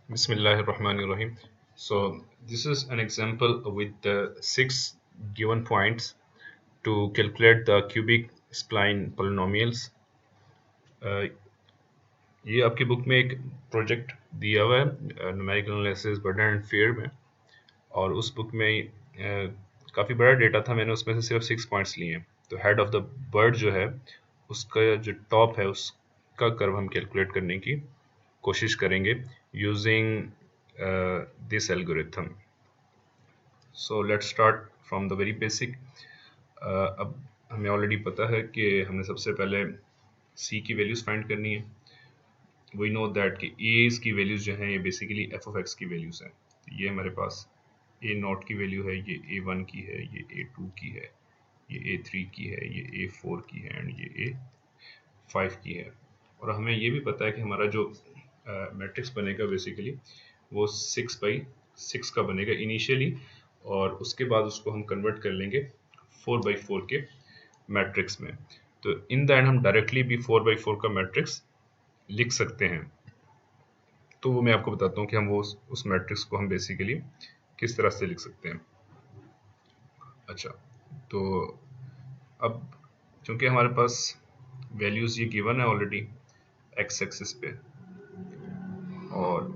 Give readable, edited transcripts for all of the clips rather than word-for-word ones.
Bismillahirrahmanirrahim. So this is an example with the six given points to calculate the cubic spline polynomials. Uh, ये आपकी book में एक project दिया हुआ है numerical analysis burden and fear में, और उस बुक में काफ़ी बड़ा डेटा था। मैंने उसमें से सिर्फ 6 पॉइंट्स लिए हैं। तो हेड ऑफ द बर्ड जो है उसका जो टॉप है उसका कर्व हम कैलकुलेट करने की कोशिश करेंगे using this algorithm. So let's start from the very basic. अब हमें ऑलरेडी पता है कि हमने सबसे पहले c की वैल्यूज फाइंड करनी है। वी नो दैट कि a's की वैल्यूज जो हैं ये बेसिकली f ऑफ x की वैल्यूज हैं। तो ये हमारे पास a नॉट की वैल्यू है, ये a1 की है, ये a2 की है, ये a3 की है, ये a4 की है एंड ये a5 की है। और हमें ये भी पता है कि हमारा जो मैट्रिक्स बनेगा बेसिकली वो 6/6 का बनेगा इनिशियली, और उसके बाद उसको हम कन्वर्ट कर लेंगे 4/4 के मैट्रिक्स में। तो इन द एंड हम डायरेक्टली भी 4/4 का मैट्रिक्स लिख सकते हैं। तो वो मैं आपको बताता हूँ कि हम वो उस मैट्रिक्स को हम बेसिकली किस तरह से लिख सकते हैं। अच्छा, तो अब क्योंकि हमारे पास वैल्यूज ये गिवन है ऑलरेडी एक्स एक्सिस पे, और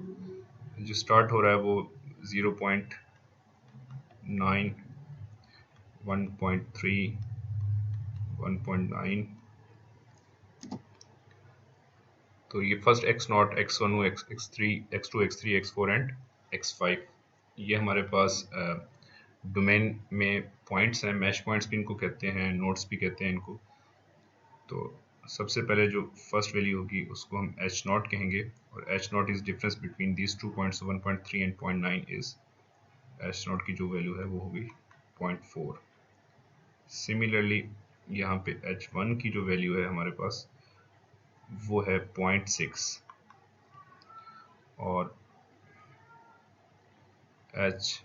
जो स्टार्ट हो रहा है वो 0.9, 1.3, 1.9। तो ये first X naught, X one, X three, X two, X three, X four and X five, ये हमारे पास डोमेन में पॉइंट्स हैं। मैश पॉइंट्स भी इनको कहते हैं, नोड्स भी कहते हैं इनको। तो सबसे पहले जो फर्स्ट वैल्यू होगी उसको हम एच नॉट कहेंगे, और H not is difference between these two points 1.3 and 0.9 is H not की जो वैल्यू है वो होगी 0.4। सिमिलरली यहाँ पे एच वन की जो वैल्यू है हमारे पास वो है 0.6, और एच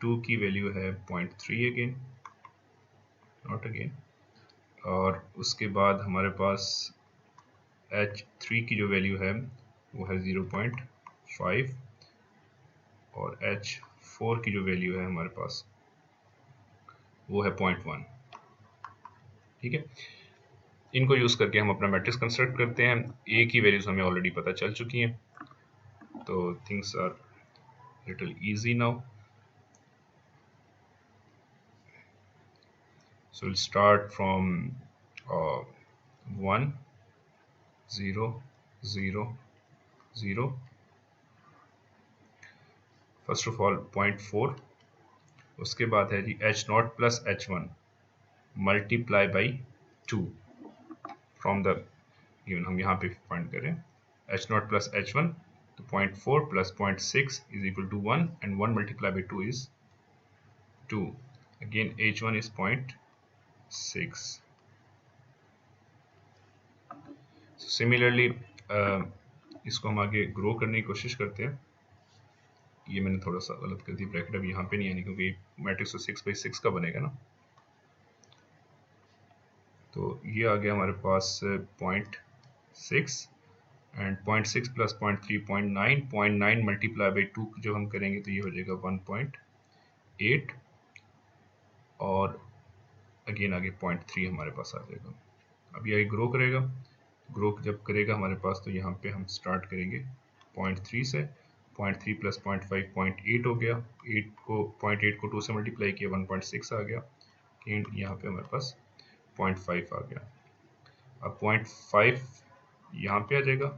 टू की वैल्यू है 0.3 अगेन, नॉट अगेन। और उसके बाद हमारे पास एच थ्री की जो वैल्यू है वो है 0.5, और एच फोर की जो वैल्यू है हमारे पास वो है 0.1। ठीक है, इनको यूज करके हम अपना मैट्रिक्स कंस्ट्रक्ट करते हैं। ए की वैल्यूज हमें ऑलरेडी पता चल चुकी हैं, तो things are little easy now. So we'll start from 1, 0, 0, 0. First of all 0.4, उसके बाद है G H naught plus H one multiply by 2 from the given. हम यहाँ पे फाइंड करें H naught plus H one, तो 0.4 plus 0.6 is equal to 1, and 1 multiply by 2 is 2। Again H one is 0.6। Similarly इसको हम आगे ग्रो करने की कोशिश करते हैं। ये मैंने थोड़ा सा गलत कर दी, ब्रैकेट अब यहाँ पे नहीं आनी क्योंकि मैट्रिक्स तो 6/6 का बनेगा ना। तो ये आ गया हमारे पास 0.6, एंड 0.6 प्लस 0.3 0.9, 0.9 मल्टीप्लाई बाई 2 जो हम करेंगे तो ये हो जाएगा 1.8, और अगेन आगे 0.3 हमारे पास आ जाएगा। अब ये आगे ग्रो करेगा, ग्रो जब करेगा हमारे पास तो यहाँ पे हम स्टार्ट करेंगे 0.3 से। 0.3 प्लस 0.5 0.8 हो गया, 0.8 को 2 से मल्टीप्लाई किया 1.6 आ गया, एंड यहाँ पे हमारे पास 0.5 आ गया। अब 0.5 यहाँ पे आ जाएगा,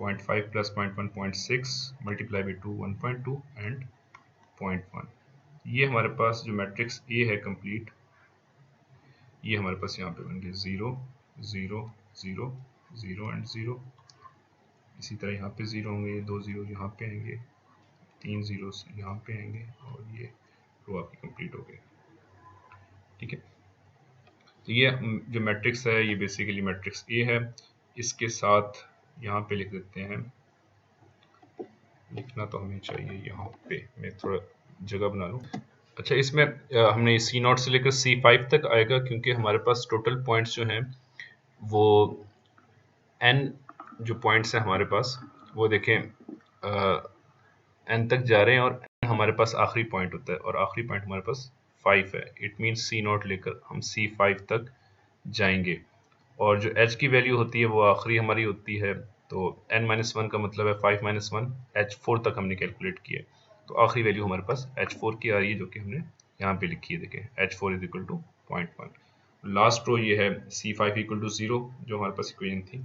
0.5 प्लस 0.1 0.6 मल्टीप्लाई बाई 2 1.2 एंड 0.1। ये हमारे पास जो मैट्रिक्स ए है कंप्लीट, ये हमारे पास यहाँ पे बन गया 0 0 0 0 एंड 0। इसी तरह यहाँ पे 0 होंगे, 2 0 यहाँ पे आएंगे, 3 0 यहाँ पे आएंगे, और ये रो आपकी कंप्लीट हो गई। ठीक है, तो ये जो मैट्रिक्स है ये बेसिकली मैट्रिक्स ए है। इसके साथ यहाँ पे लिख देते हैं, लिखना तो हमें चाहिए यहाँ पे, मैं थोड़ा जगह बना लूँ। अच्छा, इसमें हमने सी नॉट से लेकर C5 तक आएगा क्योंकि हमारे पास टोटल पॉइंट्स जो हैं वो n जो पॉइंट्स हैं हमारे पास वो देखें n तक जा रहे हैं और n हमारे पास आखिरी पॉइंट होता है और आखिरी पॉइंट हमारे पास 5 है। इट मीन्स C0 लेकर हम C5 तक जाएंगे और जो h की वैल्यू होती है वो आखिरी हमारी होती है। तो n-1 का मतलब है 5-1 h4 तक हमने कैलकुलेट किया, तो आखिरी वैल्यू हमारे पास h4 की आ रही है, जो कि हमने यहाँ पे लिखी है। देखें h4 is equal to 0.1। Last row ये है C5 इक्वल टू 0, जो हमारे पास इक्वेशन थी,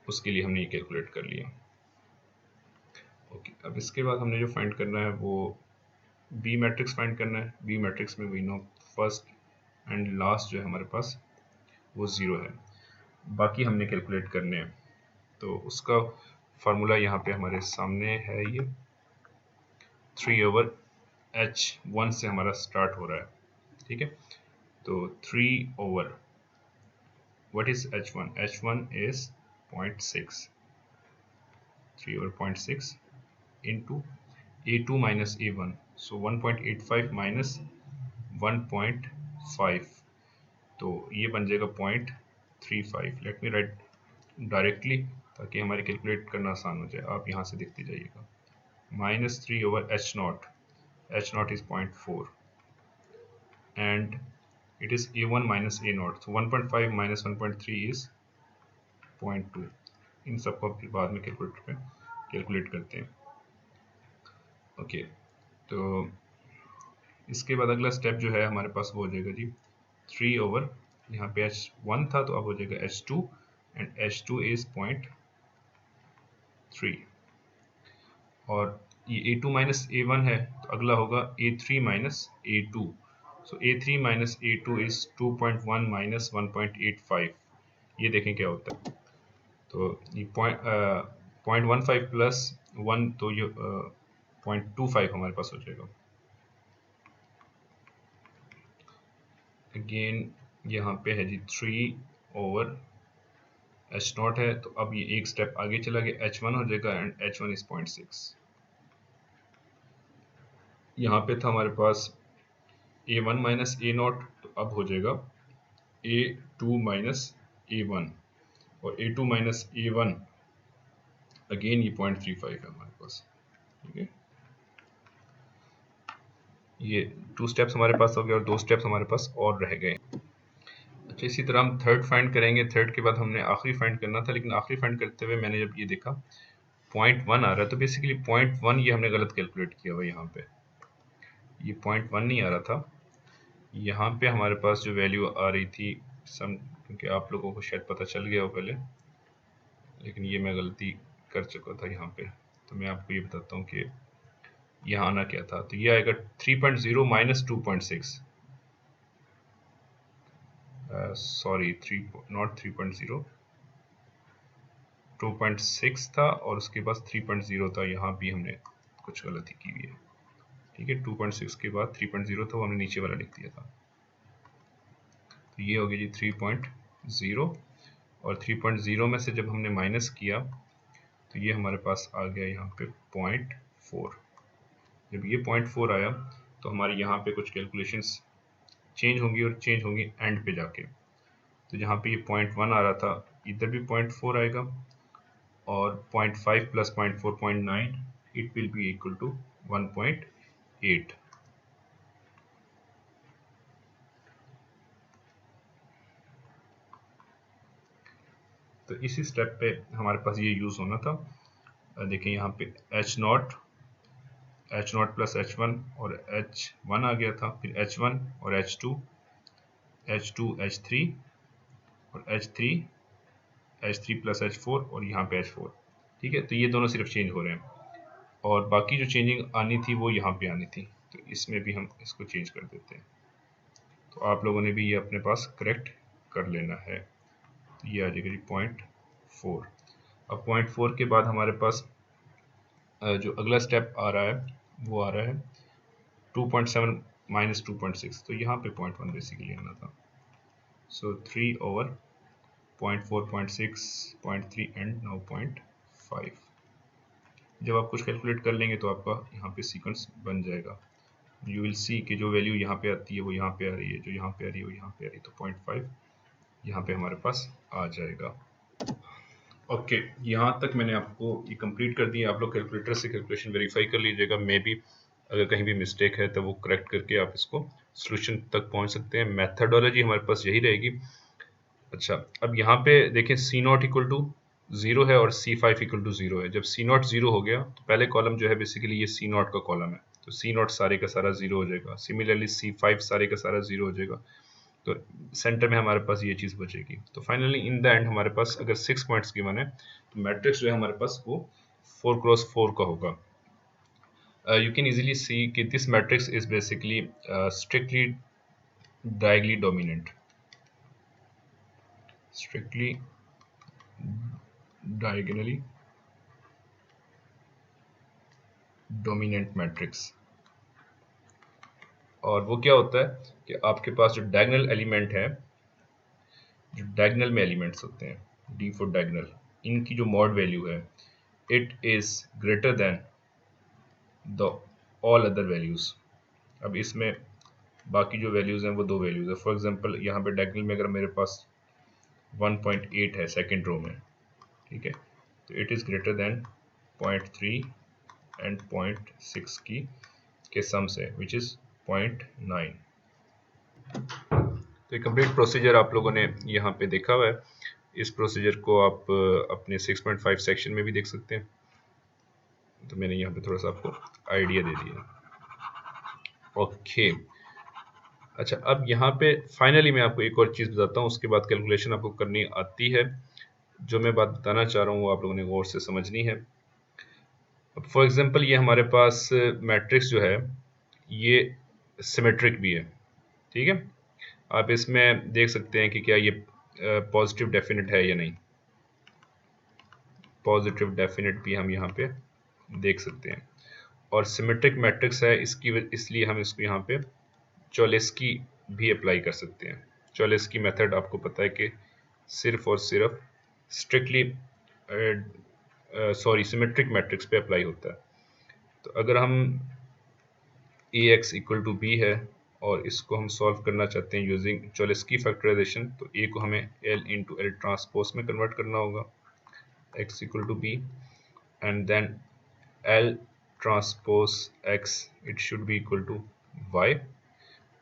उसके लिए हमने ये कैलकुलेट कर लिया। ओके, अब इसके बाद हमने जो फाइंड करना है वो बी मैट्रिक्स फाइंड करना है। बी मैट्रिक्स में we know first and last जो है हमारे पास वो 0 है, बाकी हमने कैलकुलेट करने हैं। तो उसका फार्मूला यहाँ पे हमारे सामने है, ये 3/h1 से हमारा स्टार्ट हो रहा है, ठीक है। तो 3/, what is h1? h1 is 0.6, 3/0.6 into a2 minus a1, so 1.85 minus 1.5, तो ये बन जाएगा 0.35। लेट मी राइट डायरेक्टली ताकि हमारे कैलकुलेट करना आसान हो जाए। आप यहाँ से देखते जाइएगा, -3/h0, h0 is 0.4 and it is a1 minus a0, so 1.5 minus 1.3 is 0.2। इन सबको बाद में कैलकुलेट करते हैं। ओके, तो इसके बाद अगला स्टेप जो है हमारे पास वो हो जाएगा जी 3/, यहाँ पे h1 था तो अब हो जाएगा h2 एंड h2 is 0.3 और ये a2 माइनस a1 है तो अगला होगा a3 minus a2, so a3 minus a2 is 2.1 minus 1.85। ये देखें क्या होता है, तो ये 0.15 प्लस 1, तो ये 0.25 हमारे पास हो जाएगा। अगेन यहाँ पे है जी 3/h0 है, तो अब ये एक स्टेप आगे चला गया, h1 हो जाएगा एंड h1 is 0.6। यहाँ पे था हमारे पास a1 माइनस a0, तो अब हो जाएगा a2 माइनस a1 और a2 माइनस a1 अगेन ये 0.35 है हमारे पास, ठीक है। ये 2 स्टेप्स हमारे पास हो गए और 2 स्टेप्स हमारे पास और रह गए। अच्छा, इसी तरह हम थर्ड फाइंड करेंगे। थर्ड के बाद हमने आखिरी फाइंड करना था, लेकिन आखिरी फाइंड करते हुए मैंने जब ये देखा 0.1 आ रहा है, तो बेसिकली 0.1 ये हमने गलत कैलकुलेट किया हुआ। यहाँ पे ये 0.1 नहीं आ रहा था, यहाँ पे हमारे पास जो वैल्यू आ रही थी क्योंकि आप लोगों को शायद पता चल गया हो पहले, लेकिन ये मैं गलती कर चुका था यहाँ पे, तो मैं आपको ये बताता हूँ कि यहाँ आना क्या था। तो ये आएगा 3.0 माइनस 2.6, सॉरी 3.0, 2.6 था और उसके बाद 3.0 था। यहाँ भी हमने कुछ गलती की हुई है, ठीक है। 2.6 के बाद 3.0 था, वो हमने नीचे वाला लिख दिया था। तो ये हो गया जी 3.0 और 3.0 में से जब हमने माइनस किया तो ये हमारे पास आ गया यहाँ पे 0.4। जब ये 0.4 आया तो हमारे यहाँ पे कुछ कैलकुलेशंस चेंज होंगी और चेंज होंगी एंड पे जाके। तो जहाँ पे ये 0.1 आ रहा था, इधर भी 0.4 आएगा और 0.5 plus 0.4 0.9, it will be equal to 1.8। तो इसी स्टेप पे हमारे पास ये यूज़ होना था। देखिए यहाँ पे h0 प्लस h1 और h1 आ गया था, फिर h1 और h2 h3 और h3 प्लस h4 और यहाँ पे h4, ठीक है। तो ये दोनों सिर्फ चेंज हो रहे हैं और बाकी जो चेंजिंग आनी थी वो यहाँ पे आनी थी, तो इसमें भी हम इसको चेंज कर देते हैं। तो आप लोगों ने भी ये अपने पास करेक्ट कर लेना है। तो ये आ जाएगा जी 0.4। अब 0.4 के बाद हमारे पास जो अगला स्टेप आ रहा है वो आ रहा है 2.7 माइनस 2.6, तो यहाँ पे 0.1 बेसिकली आना था। सो 3/0.4 0.6 0.3 एंड नाउ 0.5। जब आप कुछ कैलकुलेट कर लेंगे तो आपका यहाँ पे सीक्वेंस बन जाएगा। यू विल सी कि जो वैल्यू यहाँ पे आती है वो यहाँ पे आ रही है, जो यहाँ पे आ रही है वो यहाँ पे आ रही है, तो 0.5 यहाँ पे हमारे पास आ जाएगा। ओके, यहाँ तक मैंने आपको ये कंप्लीट कर दिया। आप लोग कैलकुलेटर से कैलकुलेशन वेरीफाई कर लीजिएगा। मे बी अगर कहीं भी मिस्टेक है तो वो करेक्ट करके आप इसको सोल्यूशन तक पहुँच सकते हैं। मेथडोलॉजी हमारे पास यही रहेगी। अच्छा, अब यहाँ पे देखें सी नॉट इक्वल टू 0 है और सी फाइव इक्वल टू 0 है। जब सी नॉट 0 हो गया तो पहले कॉलम जो है बेसिकली ये सी नॉट का कॉलम है, तो सी नॉट सारे का सारा 0 हो जाएगा। सिमिलरली सी फाइव सारे का सारा 0 हो जाएगा, तो सेंटर में हमारे पास ये चीज़ बचेगी। तो फाइनली इन द एंड हमारे पास अगर 6 पॉइंट्स गिवन है तो मैट्रिक्स जो है हमारे पास वो 4x4 का होगा। You can easily see कि this matrix is basically strictly diagonally dominant, strictly diagonally dominant matrix। और वो क्या होता है कि आपके पास जो डायगोनल एलिमेंट है, जो डायगोनल में एलिमेंट्स होते हैं डी फॉर डायगोनल, इनकी जो मॉड वैल्यू है it is greater than the all other values. अब इसमें बाकी जो वैल्यूज हैं वो दो वैल्यूज है। फॉर एग्जांपल यहाँ पे डायगोनल में अगर मेरे पास 1.8 है सेकंड रो में, ठीक है, तो it is greater than 0.3 and 0.6 की के सम से विच इज 0.9। तो ये कंप्लीट प्रोसीजर आप लोगों ने यहाँ पे देखा हुआ है। इस प्रोसीजर को आप अपने 6.5 सेक्शन में भी देख सकते हैं। तो मैंने यहाँ पे थोड़ा सा आपको आइडिया दे दिया। ओके, अच्छा, अब यहाँ पे फाइनली मैं आपको एक और चीज़ बताता हूँ, उसके बाद कैलकुलेशन आपको करनी आती है। जो मैं बात बताना चाह रहा हूँ वो आप लोगों ने गौर से समझनी है। अब फॉर एग्जांपल ये हमारे पास मैट्रिक्स जो है ये सिमेट्रिक भी है, ठीक है। आप इसमें देख सकते हैं कि क्या ये पॉजिटिव डेफिनेट है या नहीं। पॉजिटिव डेफिनेट भी हम यहाँ पे देख सकते हैं। और सिमेट्रिक मैट्रिक्स है इसकी इसलिए हम इसको यहाँ पे चोलेस्की भी अप्लाई कर सकते हैं। चोलेस्की मेथड आपको पता है कि सिर्फ और सिर्फ स्ट्रिक्टली सिमेट्रिक मैट्रिक्स पे अप्लाई होता है। तो अगर हम Ax इक्वल टू बी है और इसको हम सॉल्व करना चाहते हैं यूजिंग चोलेस्की फैक्टराइजेशन, तो A को हमें L इंटू एल ट्रांसपोज में कन्वर्ट करना होगा, x equal to B, and then L transpose x it should be equal to y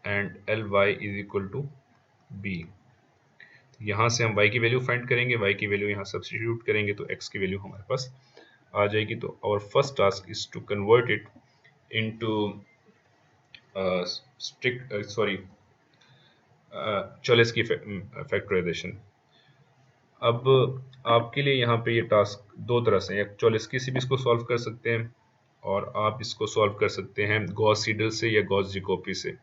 and Ly is equal to b। यहाँ से हम y की वैल्यू फाइंड करेंगे, y की वैल्यू यहाँ सब्स्टिट्यूट करेंगे तो x की वैल्यू हमारे पास आ जाएगी। तो our first task is to convert it into Cholesky factorisation. अब आपके लिए यहाँ पे ये टास्क दो तरह से, या चोलेस्की से भी इसको सॉल्व कर सकते हैं और आप इसको सॉल्व कर सकते हैं गॉस सीडल से या गॉस जैकोबी से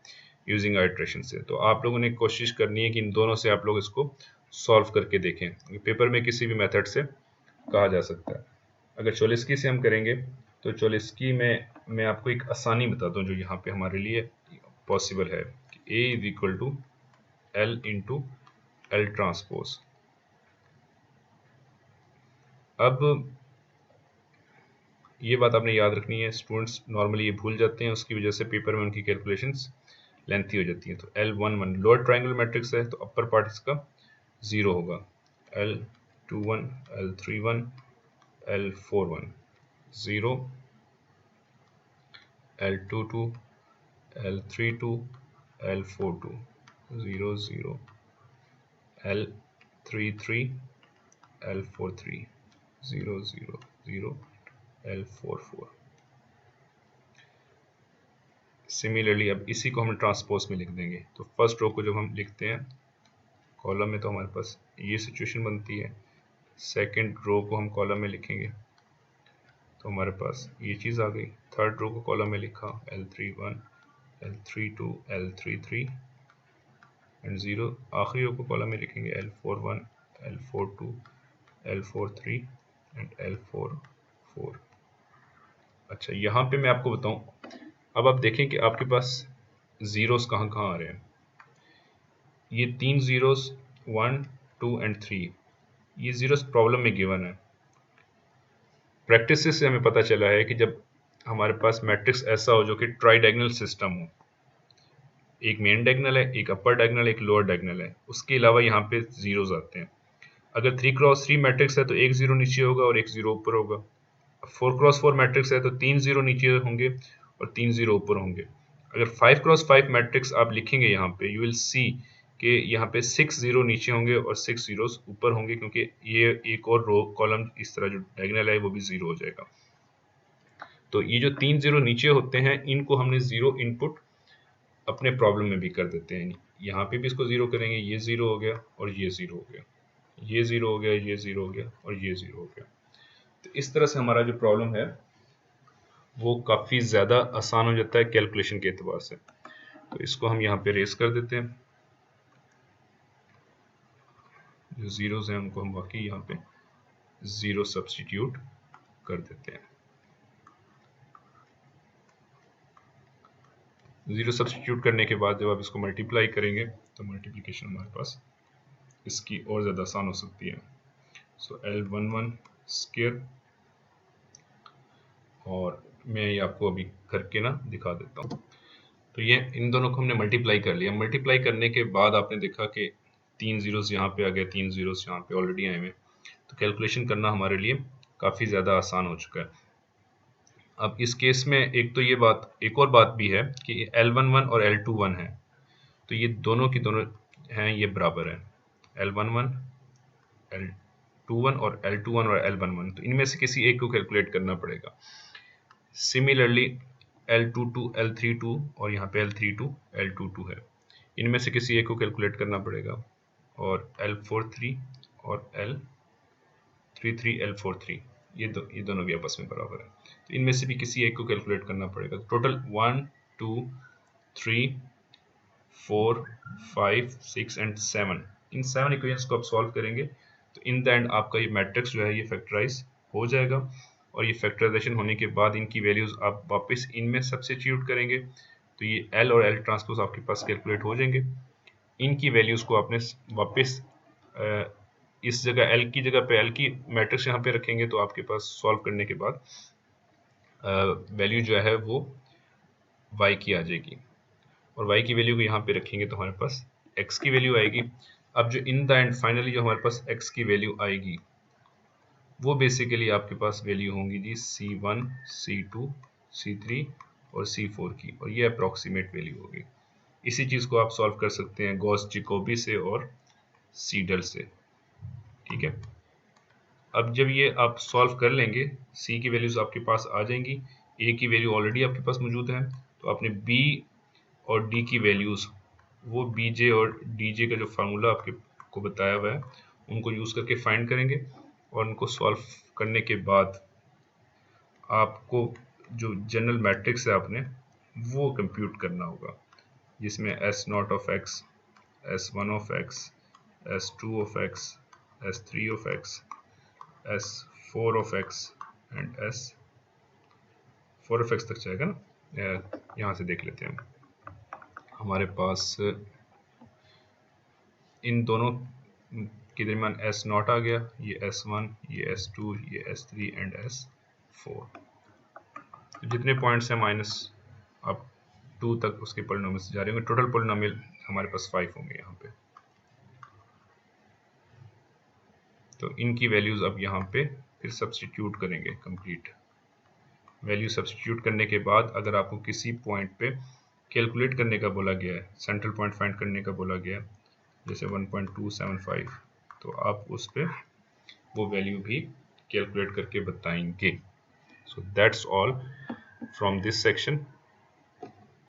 यूजिंग आइट्रेशन से। तो आप लोगों ने कोशिश करनी है कि इन दोनों से आप लोग इसको सॉल्व करके देखें। पेपर में किसी भी मेथड से कहा जा सकता है। अगर चोलेस्की से हम करेंगे तो चोलेस्की में मैं आपको एक आसानी बताता हूँ जो यहाँ पे हमारे लिए पॉसिबल है कि A is equal to L into L transpose. अब ये बात आपने याद रखनी है, स्टूडेंट्स नॉर्मली ये भूल जाते हैं, उसकी वजह से पेपर में उनकी कैलकुलेशंस लेंथी हो जाती हैं। तो L11 लोअर ट्रायंगल मैट्रिक्स है तो अपर पार्ट इसका 0 होगा, L21 L31 L41 0, L22 L32 L42 0 0, L33 L43 0 0 0, L44। Similarly अब इसी को हम ट्रांसपोज में लिख देंगे। तो फर्स्ट रो को जब हम लिखते हैं कॉलम में तो हमारे पास ये सिचुएशन बनती है, सेकंड रो को हम कॉलम में लिखेंगे तो हमारे पास ये चीज़ आ गई। थर्ड रो को कॉलम में लिखा L31 L32 L33 एंड 0। आखिरी रो को कॉलम में लिखेंगे L41 L42 L43 and L44। अच्छा, यहाँ पे मैं आपको बताऊं, अब आप देखें कि आपके पास जीरोस कहाँ कहाँ आ रहे हैं। ये 3 जीरोस 1 2 एंड 3, ये जीरोस प्रॉब्लम में गिवन है। प्रैक्टिस से हमें पता चला है कि जब हमारे पास मैट्रिक्स ऐसा हो जो कि ट्राई डायगोनल सिस्टम हो, एक मेन डायगोनल है, एक अपर डायगोनल, एक लोअर डायगोनल है, उसके अलावा यहाँ पे जीरोस आते हैं, अगर 3x3 मैट्रिक्स है तो एक जीरो नीचे होगा और एक जीरो ऊपर होगा। 4x4 मैट्रिक्स है तो 3 जीरो नीचे होंगे और 3 जीरो ऊपर होंगे। अगर 5x5 मैट्रिक्स आप लिखेंगे यहाँ पे, यू विल सी कि यहाँ पे 6 जीरो नीचे होंगे और 6 जीरोस ऊपर होंगे, क्योंकि ये एक और रो कॉलम इस तरह जो डायगोनल है वो भी जीरो हो जाएगा। तो ये जो 3 जीरो नीचे होते हैं इनको हमने जीरो इनपुट अपने प्रॉब्लम में भी कर देते हैं। यहाँ पे भी इसको जीरो करेंगे, ये जीरो हो गया और ये जीरो हो गया, ये जीरो हो गया, ये जीरो हो गया और ये जीरो हो गया। तो इस तरह से हमारा जो प्रॉब्लम है वो काफ़ी ज़्यादा आसान हो जाता है कैलकुलेशन के एतबार से। तो इसको हम यहाँ पे रेस कर देते हैं, जो ज़ीरोज़ हैं उनको हम वाकई यहाँ पे ज़ीरो सब्स्टिट्यूट कर देते हैं। ज़ीरो सब्स्टिट्यूट करने के बाद जब आप इसको मल्टीप्लाई करेंगे तो मल्टीप्लिकेशन हमारे पास इसकी और ज़्यादा आसान हो सकती है। सो L11 स्क्वायर, और मैं ये आपको अभी करके ना दिखा देता हूँ। तो ये इन दोनों को हमने मल्टीप्लाई कर लिया। मल्टीप्लाई करने के बाद आपने देखा कि 3 जीरोस यहाँ पे आ गए, 3 जीरोस यहाँ पे ऑलरेडी आए हुए, तो कैलकुलेशन करना हमारे लिए काफ़ी ज़्यादा आसान हो चुका है। अब इस केस में एक तो ये बात, एक और बात भी है कि L11 और L21 है, तो ये दोनों की दोनों हैं ये बराबर है, L11 L21 और L21 और L11, तो इनमें से किसी एक को कैलकुलेट करना पड़ेगा। सिमिलरली L22 L32 और यहाँ पे L32 L22 है, इनमें से किसी एक को कैलकुलेट करना पड़ेगा। और L43 और L33 L43 ये दोनों भी आपस में बराबर है, तो इनमें से भी किसी एक को कैलकुलेट करना पड़ेगा। टोटल 1 2 3 4 5 6 एंड 7, इन 7 इक्वेशंस को आप सॉल्व करेंगे तो इन द एंड आपका ये मैट्रिक्स जो है ये फैक्टराइज हो जाएगा। और ये फैक्टराइजेशन होने के बाद इनकी वैल्यूज आप वापस इनमें सब्स्टिट्यूट करेंगे तो ये L और L ट्रांसपोज आपके पास कैलकुलेट हो जाएंगे। इनकी वैल्यूज को आपने वापस इस जगह L की जगह पे L की मैट्रिक्स यहाँ पे रखेंगे तो आपके पास सॉल्व करने के बाद वैल्यू जो है वो y की आ जाएगी, और y की वैल्यू को यहाँ पे रखेंगे तो हमारे पास x की वैल्यू आएगी। अब जो इन द एंड फाइनली जो हमारे पास x की वैल्यू आएगी वो बेसिकली आपके पास वैल्यू होंगी जी C1 C2 C3 और C4 की, और ये अप्रॉक्सीमेट वैल्यू होगी। इसी चीज़ को आप सॉल्व कर सकते हैं गॉस जैकोबी से और सीडल से, ठीक है। अब जब ये आप सॉल्व कर लेंगे C की वैल्यूज आपके पास आ जाएंगी, A की वैल्यू ऑलरेडी आपके पास मौजूद है, तो आपने B और D की वैल्यूज वो BJ और DJ का जो फार्मूला आपके को बताया हुआ है उनको यूज़ करके फाइंड करेंगे, और उनको सॉल्व करने के बाद आपको जो जनरल मैट्रिक्स है आपने वो कंप्यूट करना होगा, जिसमें S0 of x, S1 of x, S2 of x, S3 of x, S4 of x and S4 of x तक जाएगा ना। यहाँ से देख लेते हैं, हमारे पास इन दोनों के दरमियान S0 आ गया, ये S1, ये S2, ये S3 एंड S4। तो जितने पॉइंट्स हैं माइनस आप 2 तक उसके पॉलिनोमियल से जा रहे होंगे, टोटल पॉलिनोमियल हमारे पास 5 होंगे यहाँ पे। तो इनकी वैल्यूज अब यहाँ पे फिर सब्स्टिट्यूट करेंगे, कंप्लीट वैल्यू सब्स्टिट्यूट करने के बाद अगर आपको किसी पॉइंट पे कैलकुलेट करने का बोला गया है, सेंट्रल पॉइंट फाइंड करने का बोला गया है, जैसे 1.275, तो आप उस पे वो वैल्यू भी कैलकुलेट करके बताएंगे। So that's all from this section.